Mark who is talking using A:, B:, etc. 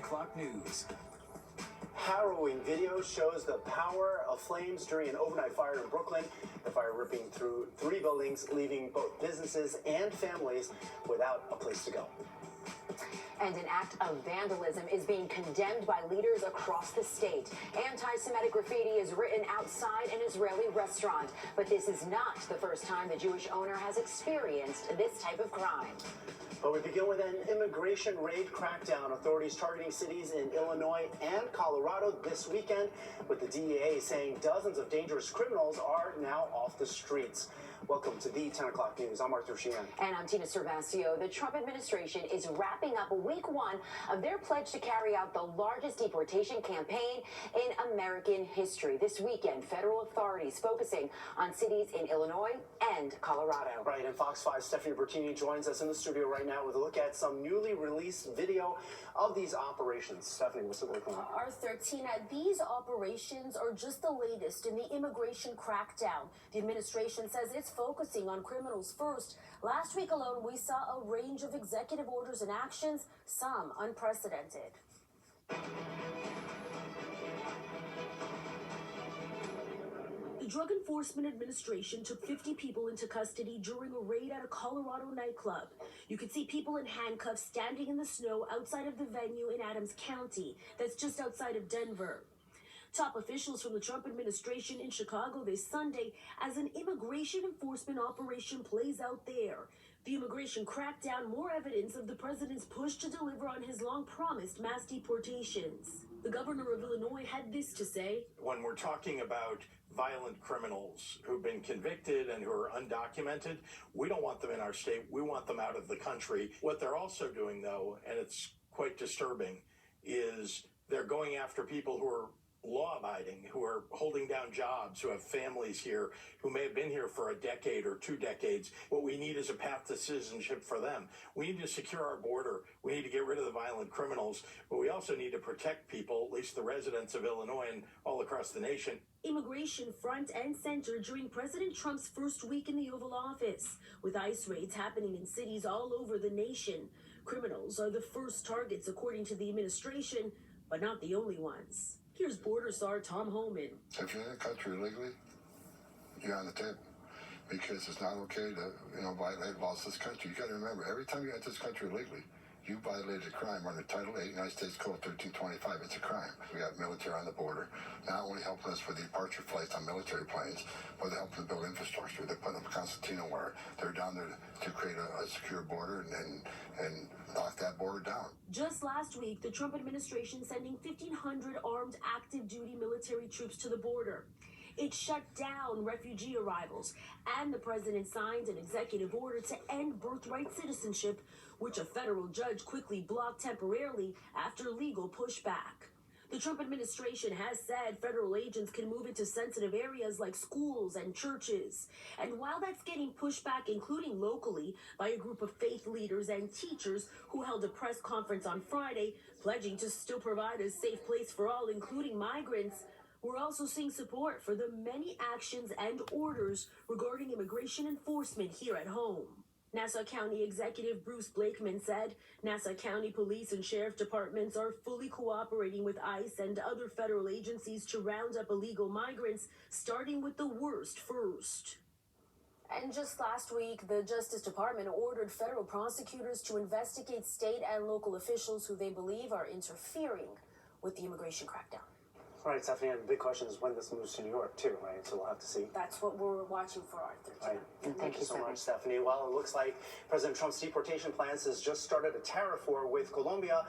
A: o'clock news.
B: Harrowing video shows the power of flames during an overnight fire in Brooklyn. The fire ripping through 3 buildings, leaving both businesses and families without a place to go.
C: And an act of vandalism is being condemned by leaders across the state. Anti-Semitic graffiti is written outside an Israeli restaurant. But this is not the first time the Jewish owner has experienced this type of crime.
B: But we begin with an immigration raid crackdown. Authorities targeting cities in Illinois and Colorado this weekend, with the DEA saying dozens of dangerous criminals are now off the streets. Welcome to the 10 o'clock news. I'm Arthur Sheehan.
C: And I'm Tina Cervasio. The Trump administration is wrapping up week 1 of their pledge to carry out the largest deportation campaign in American history. This weekend, federal authorities focusing on cities in Illinois and Colorado.
B: Right, and Fox 5's Stephanie Bertini joins us in the studio right now with a look at some newly released video of these operations. Stephanie, what's it looking like?
D: Arthur, Tina, these operations are just the latest in the immigration crackdown. The administration says it's focusing on criminals first. Last week alone, we saw a range of executive orders and actions, some unprecedented. The Drug Enforcement Administration took 50 people into custody during a raid at a Colorado nightclub. You could see people in handcuffs standing in the snow outside of the venue in Adams County. That's just outside of Denver. Top officials from the Trump administration in Chicago this Sunday as an immigration enforcement operation plays out there. The immigration crackdown, more evidence of the president's push to deliver on his long-promised mass deportations. The governor of Illinois had this to say.
E: When we're talking about violent criminals who've been convicted and who are undocumented, we don't want them in our state. We want them out of the country. What they're also doing, though, and it's quite disturbing, is they're going after people who are law-abiding, who are holding down jobs, who have families here, who may have been here for a decade or 2 decades. What we need is a path to citizenship for them. We need to secure our border. We need to get rid of the violent criminals, but we also need to protect people, at least the residents of Illinois and all across the nation.
D: Immigration front and center during President Trump's first week in the Oval Office, with ICE raids happening in cities all over the nation. Criminals are the first targets, according to the administration, but not the only ones. Here's Border Czar Tom Homan.
F: If you're in the country illegally, you're on the table. Because it's not okay to, violate laws of this country. You got to remember, every time you enter this country illegally, you violated a crime under Title 8, United States Code 1325. It's a crime. We got military on the border, not only helping us with departure flights on military planes, but they're helping to build infrastructure. They're putting up Constantino wire. They're down there to create a secure border and knock that border down.
D: Just last week, the Trump administration sending 1,500 armed active duty military troops to the border. It shut down refugee arrivals, and the president signed an executive order to end birthright citizenship, which a federal judge quickly blocked temporarily after legal pushback. The Trump administration has said federal agents can move into sensitive areas like schools and churches. And while that's getting pushback, including locally, by a group of faith leaders and teachers who held a press conference on Friday, pledging to still provide a safe place for all, including migrants, we're also seeing support for the many actions and orders regarding immigration enforcement here at home. Nassau County Executive Bruce Blakeman said Nassau County Police and Sheriff Departments are fully cooperating with ICE and other federal agencies to round up illegal migrants, starting with the worst first. And just last week, the Justice Department ordered federal prosecutors to investigate state and local officials who they believe are interfering with the immigration crackdown.
B: Right, Stephanie, and the big question is when this moves to New York, too, right? So we'll have to see.
D: That's what we're watching for, Arthur.
B: Right.
C: Thank you
B: so much, Stephanie. Well, it looks like President Trump's deportation plans has just started a tariff war with Colombia